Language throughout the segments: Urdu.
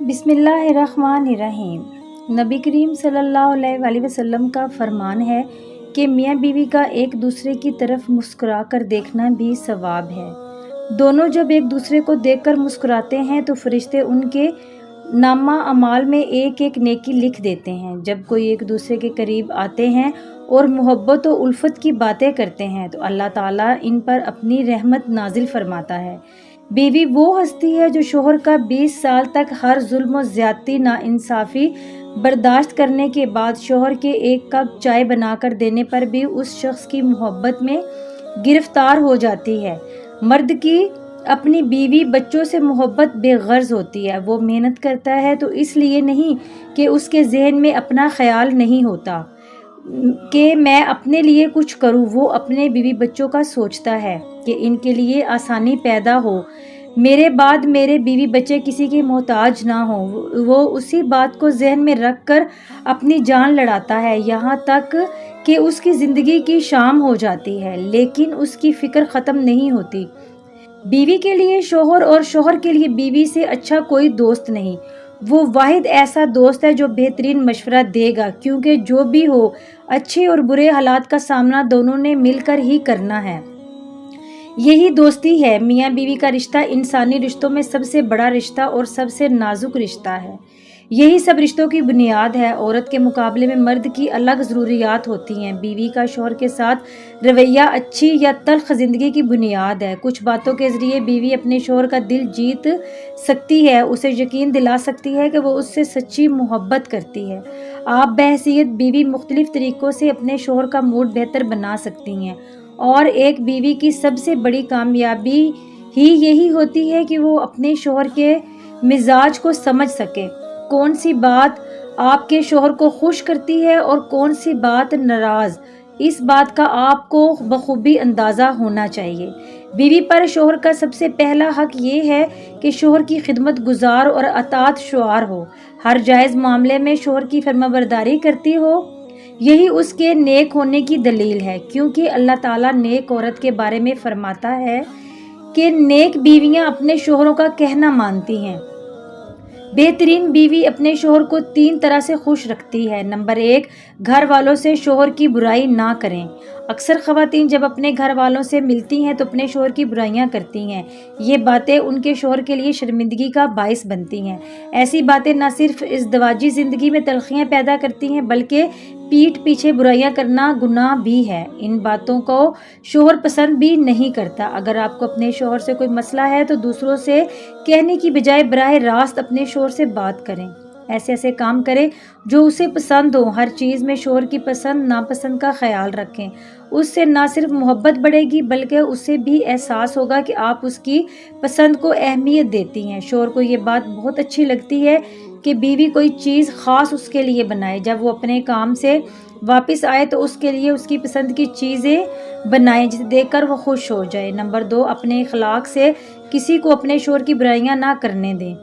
بسم اللہ الرحمن الرحیم۔ نبی کریم صلی اللہ علیہ وسلم کا فرمان ہے کہ میاں بیوی کا ایک دوسرے کی طرف مسکرا کر دیکھنا بھی ثواب ہے۔ دونوں جب ایک دوسرے کو دیکھ کر مسکراتے ہیں تو فرشتے ان کے نامہ اعمال میں ایک ایک نیکی لکھ دیتے ہیں۔ جب کوئی ایک دوسرے کے قریب آتے ہیں اور محبت و الفت کی باتیں کرتے ہیں تو اللہ تعالیٰ ان پر اپنی رحمت نازل فرماتا ہے۔ بیوی وہ ہستی ہے جو شوہر کا 20 سال تک ہر ظلم و زیادتی ناانصافی برداشت کرنے کے بعد شوہر کے ایک کپ چائے بنا کر دینے پر بھی اس شخص کی محبت میں گرفتار ہو جاتی ہے۔ مرد کی اپنی بیوی بچوں سے محبت بے غرض ہوتی ہے۔ وہ محنت کرتا ہے تو اس لیے نہیں کہ اس کے ذہن میں اپنا خیال نہیں ہوتا کہ میں اپنے لیے کچھ کروں، وہ اپنے بیوی بچوں کا سوچتا ہے کہ ان کے لیے آسانی پیدا ہو، میرے بعد میرے بیوی بچے کسی کے محتاج نہ ہوں۔ وہ اسی بات کو ذہن میں رکھ کر اپنی جان لڑاتا ہے، یہاں تک کہ اس کی زندگی کی شام ہو جاتی ہے، لیکن اس کی فکر ختم نہیں ہوتی۔ بیوی کے لیے شوہر اور شوہر کے لیے بیوی سے اچھا کوئی دوست نہیں۔ وہ واحد ایسا دوست ہے جو بہترین مشورہ دے گا، کیونکہ جو بھی ہو اچھے اور برے حالات کا سامنا دونوں نے مل کر ہی کرنا ہے۔ یہی دوستی ہے۔ میاں بیوی کا رشتہ انسانی رشتوں میں سب سے بڑا رشتہ اور سب سے نازک رشتہ ہے۔ یہی سب رشتوں کی بنیاد ہے۔ عورت کے مقابلے میں مرد کی الگ ضروریات ہوتی ہیں۔ بیوی کا شوہر کے ساتھ رویہ اچھی یا تلخ زندگی کی بنیاد ہے۔ کچھ باتوں کے ذریعے بیوی اپنے شوہر کا دل جیت سکتی ہے، اسے یقین دلا سکتی ہے کہ وہ اس سے سچی محبت کرتی ہے۔ آپ بحیثیت بیوی مختلف طریقوں سے اپنے شوہر کا موڈ بہتر بنا سکتی ہیں، اور ایک بیوی کی سب سے بڑی کامیابی ہی یہی ہوتی ہے کہ وہ اپنے شوہر کے مزاج کو سمجھ سکے۔ کون سی بات آپ کے شوہر کو خوش کرتی ہے اور کون سی بات ناراض، اس بات کا آپ کو بخوبی اندازہ ہونا چاہیے۔ بیوی پر شوہر کا سب سے پہلا حق یہ ہے کہ شوہر کی خدمت گزار اور اطاعت شعار ہو، ہر جائز معاملے میں شوہر کی فرمانبرداری کرتی ہو۔ یہی اس کے نیک ہونے کی دلیل ہے، کیونکہ اللہ تعالیٰ نیک عورت کے بارے میں فرماتا ہے کہ نیک بیویاں اپنے شوہروں کا کہنا مانتی ہیں۔ بہترین بیوی اپنے شوہر کو 3 طرح سے خوش رکھتی ہے۔ نمبر 1، گھر والوں سے شوہر کی برائی نہ کریں۔ اکثر خواتین جب اپنے گھر والوں سے ملتی ہیں تو اپنے شوہر کی برائیاں کرتی ہیں۔ یہ باتیں ان کے شوہر کے لیے شرمندگی کا باعث بنتی ہیں۔ ایسی باتیں نہ صرف ازدواجی زندگی میں تلخیاں پیدا کرتی ہیں بلکہ پیٹھ پیچھے برائیاں کرنا گناہ بھی ہے۔ ان باتوں کو شوہر پسند بھی نہیں کرتا۔ اگر آپ کو اپنے شوہر سے کوئی مسئلہ ہے تو دوسروں سے کہنے کی بجائے براہ راست اپنے شوہر سے بات کریں۔ ایسے کام کریں جو اسے پسند ہو۔ ہر چیز میں شوہر کی پسند ناپسند کا خیال رکھیں۔ اس سے نہ صرف محبت بڑھے گی بلکہ اسے بھی احساس ہوگا کہ آپ اس کی پسند کو اہمیت دیتی ہیں۔ شوہر کو یہ بات بہت اچھی لگتی ہے کہ بیوی کوئی چیز خاص اس کے لیے بنائے۔ جب وہ اپنے کام سے واپس آئے تو اس کے لیے اس کی پسند کی چیزیں بنائیں جسے دیکھ کر وہ خوش ہو جائے۔ نمبر 2، اپنے اخلاق سے کسی کو اپنے شوہر کی برائیاں نہ کرنے دیں۔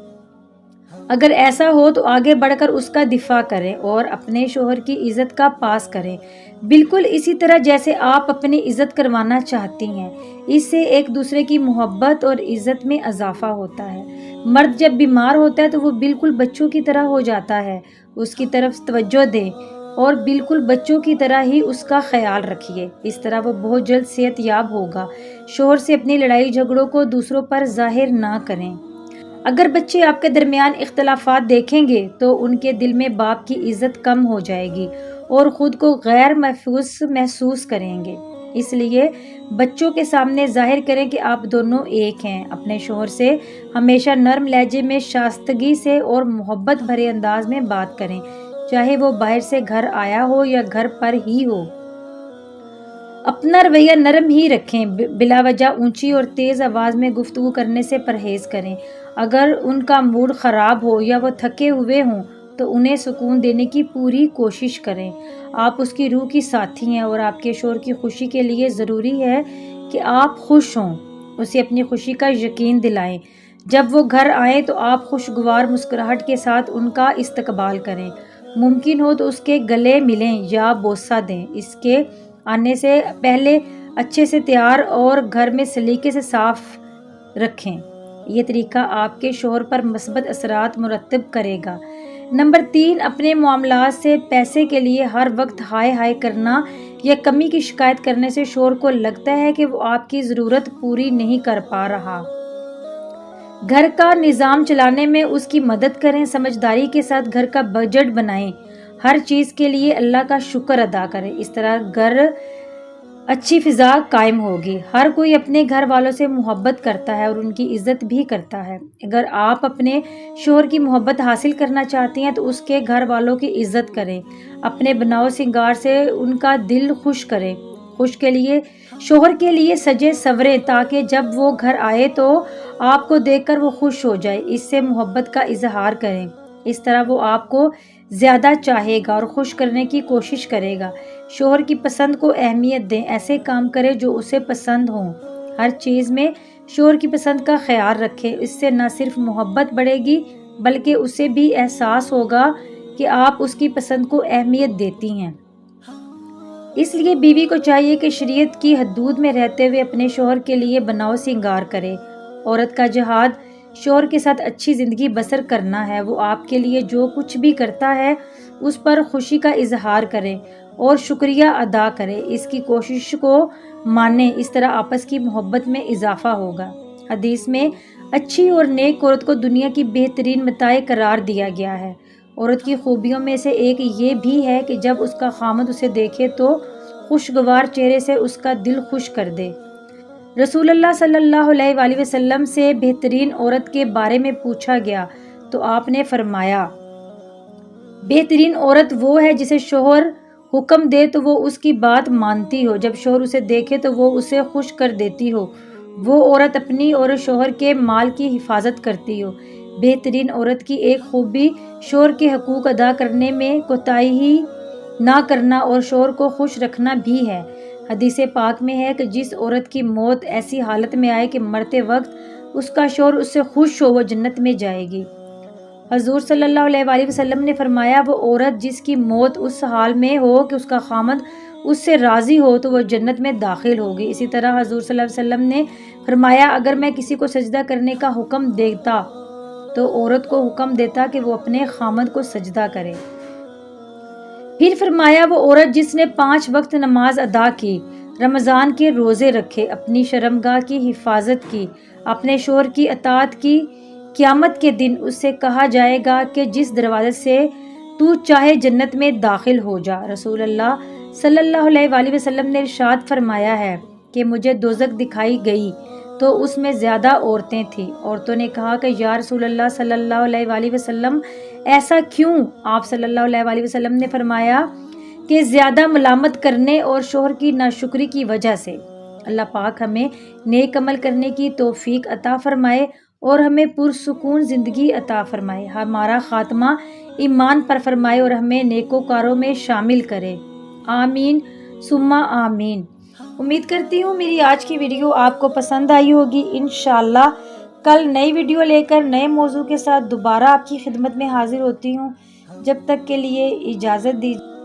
اگر ایسا ہو تو آگے بڑھ کر اس کا دفاع کریں اور اپنے شوہر کی عزت کا پاس کریں، بالکل اسی طرح جیسے آپ اپنی عزت کروانا چاہتی ہیں۔ اس سے ایک دوسرے کی محبت اور عزت میں اضافہ ہوتا ہے۔ مرد جب بیمار ہوتا ہے تو وہ بالکل بچوں کی طرح ہو جاتا ہے۔ اس کی طرف توجہ دیں اور بالکل بچوں کی طرح ہی اس کا خیال رکھیے، اس طرح وہ بہت جلد صحت یاب ہوگا۔ شوہر سے اپنی لڑائی جھگڑوں کو دوسروں پر ظاہر نہ کریں۔ اگر بچے آپ کے درمیان اختلافات دیکھیں گے تو ان کے دل میں باپ کی عزت کم ہو جائے گی اور خود کو غیر محسوس کریں گے۔ اس لیے بچوں کے سامنے ظاہر کریں کہ آپ دونوں ایک ہیں۔ اپنے شوہر سے ہمیشہ نرم لہجے میں، شائستگی سے اور محبت بھرے انداز میں بات کریں، چاہے وہ باہر سے گھر آیا ہو یا گھر پر ہی ہو۔ اپنا رویہ نرم ہی رکھیں۔ بلا وجہ اونچی اور تیز آواز میں گفتگو کرنے سے پرہیز کریں۔ اگر ان کا موڈ خراب ہو یا وہ تھکے ہوئے ہوں تو انہیں سکون دینے کی پوری کوشش کریں۔ آپ اس کی روح کی ساتھی ہیں اور آپ کے شوہر کی خوشی کے لیے ضروری ہے کہ آپ خوش ہوں۔ اسے اپنی خوشی کا یقین دلائیں۔ جب وہ گھر آئیں تو آپ خوشگوار مسکراہٹ کے ساتھ ان کا استقبال کریں۔ ممکن ہو تو اس کے گلے ملیں یا بوسہ دیں۔ اس کے آنے سے پہلے اچھے سے تیار اور گھر میں سلیقے سے صاف رکھیں۔ یہ طریقہ آپ کے شوہر پر مثبت اثرات مرتب کرے گا۔ نمبر 3، اپنے معاملات سے پیسے کے لیے ہر وقت ہائے ہائے کرنا یا کمی کی شکایت کرنے سے شوہر کو لگتا ہے کہ وہ آپ کی ضرورت پوری نہیں کر پا رہا۔ گھر کا نظام چلانے میں اس کی مدد کریں، سمجھداری کے ساتھ گھر کا بجٹ بنائیں، ہر چیز کے لیے اللہ کا شکر ادا کریں۔ اس طرح گھر اچھی فضا قائم ہوگی۔ ہر کوئی اپنے گھر والوں سے محبت کرتا ہے اور ان کی عزت بھی کرتا ہے۔ اگر آپ اپنے شوہر کی محبت حاصل کرنا چاہتی ہیں تو اس کے گھر والوں کی عزت کریں، اپنے بناؤ سنگار سے ان کا دل خوش کریں۔ شوہر کے لیے سجے سوریں تاکہ جب وہ گھر آئے تو آپ کو دیکھ کر وہ خوش ہو جائے، اس سے محبت کا اظہار کریں۔ اس طرح وہ آپ کو زیادہ چاہے گا اور خوش کرنے کی کوشش کرے گا۔ شوہر کی پسند کو اہمیت دیں، ایسے کام کریں جو اسے پسند ہوں۔ ہر چیز میں شوہر کی پسند کا خیال رکھیں، اس سے نہ صرف محبت بڑھے گی بلکہ اسے بھی احساس ہوگا کہ آپ اس کی پسند کو اہمیت دیتی ہیں۔ اس لیے بیوی کو چاہیے کہ شریعت کی حدود میں رہتے ہوئے اپنے شوہر کے لیے بناؤ سنگار کرے۔ عورت کا جہاد شوہر کے ساتھ اچھی زندگی بسر کرنا ہے۔ وہ آپ کے لیے جو کچھ بھی کرتا ہے اس پر خوشی کا اظہار کرے اور شکریہ ادا کرے، اس کی کوشش کو مانیں، اس طرح آپس کی محبت میں اضافہ ہوگا۔ حدیث میں اچھی اور نیک عورت کو دنیا کی بہترین متاع قرار دیا گیا ہے۔ عورت کی خوبیوں میں سے ایک یہ بھی ہے کہ جب اس کا خامند اسے دیکھے تو خوشگوار چہرے سے اس کا دل خوش کر دے۔ رسول اللہ صلی اللہ علیہ وآلہ وسلم سے بہترین عورت کے بارے میں پوچھا گیا تو آپ نے فرمایا، بہترین عورت وہ ہے جسے شوہر حکم دے تو وہ اس کی بات مانتی ہو، جب شوہر اسے دیکھے تو وہ اسے خوش کر دیتی ہو، وہ عورت اپنی اور شوہر کے مال کی حفاظت کرتی ہو۔ بہترین عورت کی ایک خوبی شوہر کے حقوق ادا کرنے میں کوتاہی نہ کرنا اور شوہر کو خوش رکھنا بھی ہے۔ حدیث پاک میں ہے کہ جس عورت کی موت ایسی حالت میں آئے کہ مرتے وقت اس کا شوہر اس سے خوش ہو، وہ جنت میں جائے گی۔ حضور صلی اللہ علیہ وآلہ وسلم نے فرمایا، وہ عورت جس کی موت اس حال میں ہو کہ اس کا خامند اس سے راضی ہو تو وہ جنت میں داخل ہوگی۔ اسی طرح حضور صلی اللہ علیہ وسلم نے فرمایا، اگر میں کسی کو سجدہ کرنے کا حکم دیتا تو عورت کو حکم دیتا کہ وہ اپنے خامند کو سجدہ کرے۔ پھر فرمایا، وہ عورت جس نے 5 وقت نماز ادا کی، رمضان کے روزے رکھے، اپنی شرمگاہ کی حفاظت کی، اپنے شوہر کی اطاعت کی، قیامت کے دن اس سے کہا جائے گا کہ جس دروازے سے تو چاہے جنت میں داخل ہو جا۔ رسول اللہ صلی اللہ علیہ وآلہ وسلم نے ارشاد فرمایا ہے کہ مجھے دوزخ دکھائی گئی تو اس میں زیادہ عورتیں تھیں۔ عورتوں نے کہا کہ یا رسول اللہ صلی اللہ علیہ وآلہ وسلم ایسا کیوں؟ آپ صلی اللہ علیہ وآلہ وسلم نے فرمایا کہ زیادہ ملامت کرنے اور شوہر کی ناشکری کی وجہ سے۔ اللہ پاک ہمیں نیک عمل کرنے کی توفیق عطا فرمائے اور ہمیں پرسکون زندگی عطا فرمائے، ہمارا خاتمہ ایمان پر فرمائے اور ہمیں نیکوکاروں میں شامل کرے۔ آمین ثم آمین۔ امید کرتی ہوں میری آج کی ویڈیو آپ کو پسند آئی ہوگی۔ انشاءاللہ کل نئی ویڈیو لے کر نئے موضوع کے ساتھ دوبارہ آپ کی خدمت میں حاضر ہوتی ہوں۔ جب تک کے لیے اجازت دیجیے۔